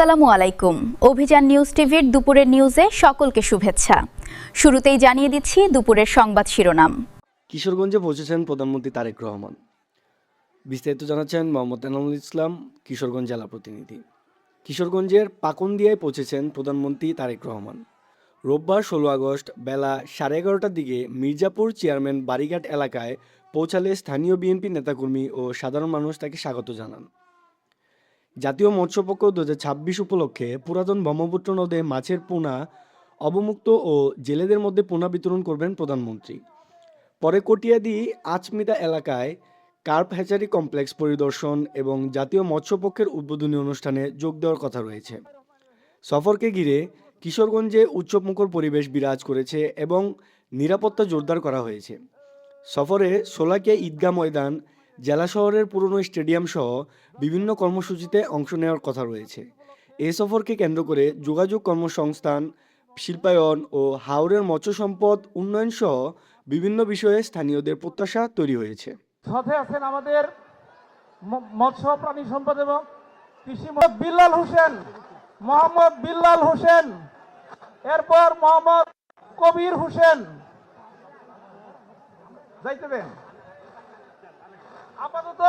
আসসালামু আলাইকুম। অভিযান নিউজ টিভির দুপুরের নিউজে সকলকে শুভেচ্ছা। শুরুতেই জানিয়ে দিচ্ছি দুপুরের সংবাদ শিরোনাম। কিশোরগঞ্জে পৌঁছেছেন প্রধানমন্ত্রী তারেক রহমান। বিস্তারিত জানাচ্ছেন মোহাম্মদ এনামুল ইসলাম, কিশোরগঞ্জ জেলা প্রতিনিধি। কিশোরগঞ্জের পাকুন্দিয়ায় পৌঁছেছেন প্রধানমন্ত্রী তারেক রহমান। রোববার 16 আগস্ট বেলা 11:30টার দিকে মির্জাপুর চেয়ারম্যান বাড়িঘাট এলাকায় পৌঁছালে স্থানীয় বিএনপি নেতাকর্মী ও সাধারণ মানুষ তাকে স্বাগত জানান। জাতীয় মৎস্যপক্ষ 2026 উপলক্ষে পুরাতন ব্রহ্মপুত্র নদে মাছের পোনা অবমুক্ত ও জেলেদের মধ্যে পোনা বিতরণ করবেন প্রধানমন্ত্রী। পরে কটিয়াদি আচমিতা এলাকায় কার্প হ্যাচারি কমপ্লেক্স পরিদর্শন এবং জাতীয় মৎস্যপক্ষের উদ্বোধনী অনুষ্ঠানে যোগ দেওয়ার কথা রয়েছে। সফরকে ঘিরে কিশোরগঞ্জে উৎসবমুখর পরিবেশ বিরাজ করেছে এবং নিরাপত্তা জোরদার করা হয়েছে। সফরে শোলাকিয়া ঈদগাহ ময়দান, জেলা শহরের পুরনো স্টেডিয়াম সহ বিভিন্ন কর্মসূচিতে অংশ নেওয়ার কথা রয়েছে। এই সফরকে কেন্দ্র করে যোগাযোগ, কর্মসংস্থান, শিল্পায়ন ও হাওরের মৎস্য সম্পদ উন্নয়ন সহ বিভিন্ন বিষয়ে স্থানীয়দের প্রত্যাশা তৈরি হয়েছে। সাথে আছেন আমাদের মৎস্য প্রাণী সম্পদ এবং কৃষি বিল্লাল হোসেন, মোহাম্মদ বিল্লাল হোসেন, এরপর মোহাম্মদ কবির হোসেন যাইতে দেন। আপাতত